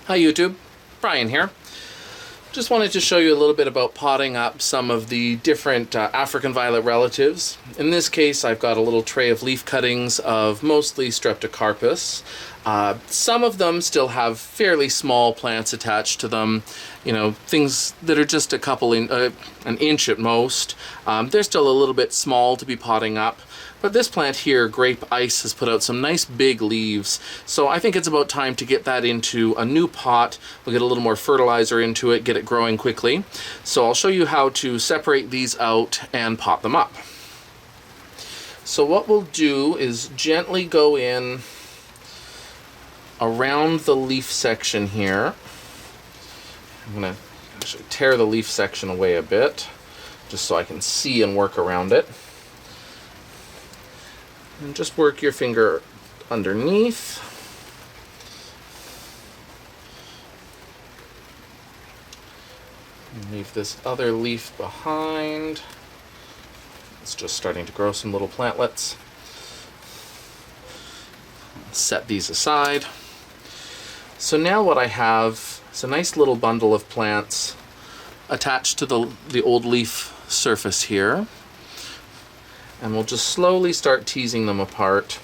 Hi YouTube, Brian here. Just wanted to show you a little bit about potting up some of the different African violet relatives. In this case, I've got a little tray of leaf cuttings of mostly Streptocarpus. Some of them still have fairly small plants attached to them, things that are just a couple an inch at most. They're still a little bit small to be potting up. But this plant here, Grape Ice, has put out some nice big leaves, so I think it's about time to get that into a new pot. We'll get a little more fertilizer into it, get it growing quickly. So I'll show you how to separate these out and pot them up. So what we'll do is gently go in around the leaf section here. I'm going to actually tear the leaf section away a bit, just so I can see and work around it. And just work your finger underneath. And leave this other leaf behind. It's just starting to grow some little plantlets. Set these aside. So now what I have is a nice little bundle of plants attached to the old leaf surface here. And we'll just slowly start teasing them apart.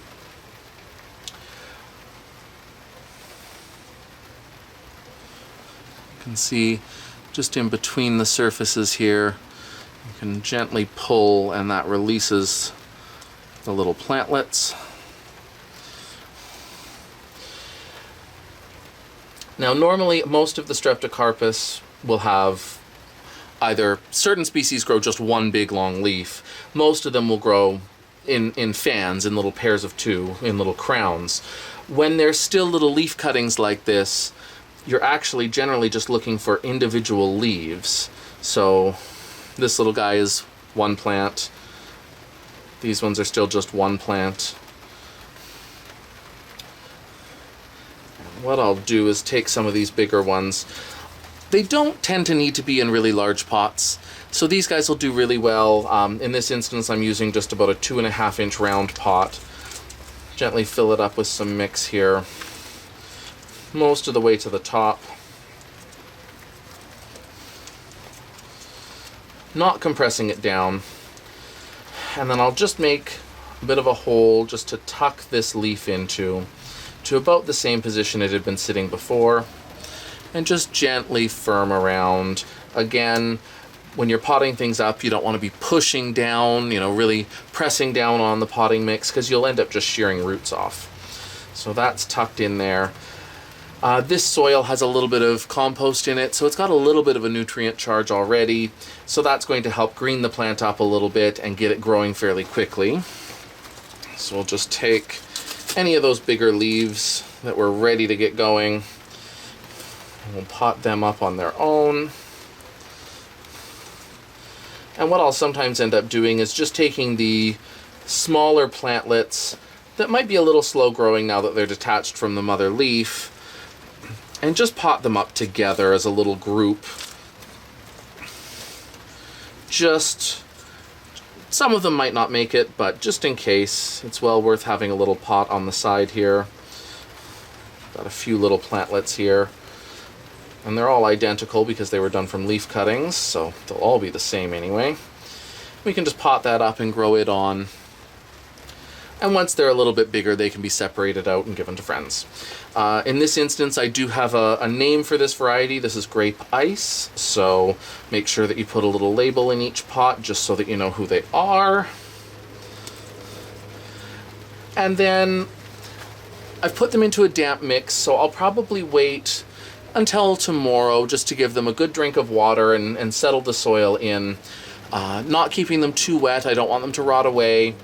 You can see just in between the surfaces here, you can gently pull and that releases the little plantlets. Now normally most of the Streptocarpus will have either certain species grow just one big long leaf. Most of them will grow in fans, in little pairs of two, in little crowns. When there's still little leaf cuttings like this, you're actually generally just looking for individual leaves. So this little guy is one plant. These ones are still just one plant. And what I'll do is take some of these bigger ones. They don't tend to need to be in really large pots, so these guys will do really well. In this instance, I'm using just about a 2.5 inch round pot. Gently fill it up with some mix here, most of the way to the top. Not compressing it down. And then I'll just make a bit of a hole just to tuck this leaf into, to about the same position it had been sitting before. And just gently firm around. Again, when you're potting things up, you don't want to be pushing down, really pressing down on the potting mix, because you'll end up just shearing roots off. So that's tucked in there. This soil has a little bit of compost in it, so it's got a little bit of a nutrient charge already. So that's going to help green the plant up a little bit and get it growing fairly quickly. So we'll just take any of those bigger leaves that we're ready to get going. We'll pot them up on their own. And what I'll sometimes end up doing is just taking the smaller plantlets that might be a little slow growing now that they're detached from the mother leaf, and just pot them up together as a little group. Some of them might not make it, but just in case, it's well worth having a little pot on the side here. Got a few little plantlets here. And they're all identical because they were done from leaf cuttings, so they'll all be the same anyway. We can just pot that up and grow it on. And once they're a little bit bigger, they can be separated out and given to friends. In this instance, I do have a name for this variety. This is Grape Ice, so make sure that you put a little label in each pot just so that you know who they are. And then I've put them into a damp mix, so I'll probably wait until tomorrow just to give them a good drink of water and settle the soil in. Not keeping them too wet. I don't want them to rot away.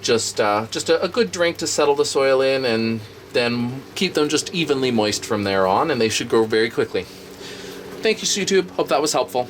Just a good drink to settle the soil in, and then keep them just evenly moist from there on, and they should grow very quickly. Thank you, YouTube. Hope that was helpful.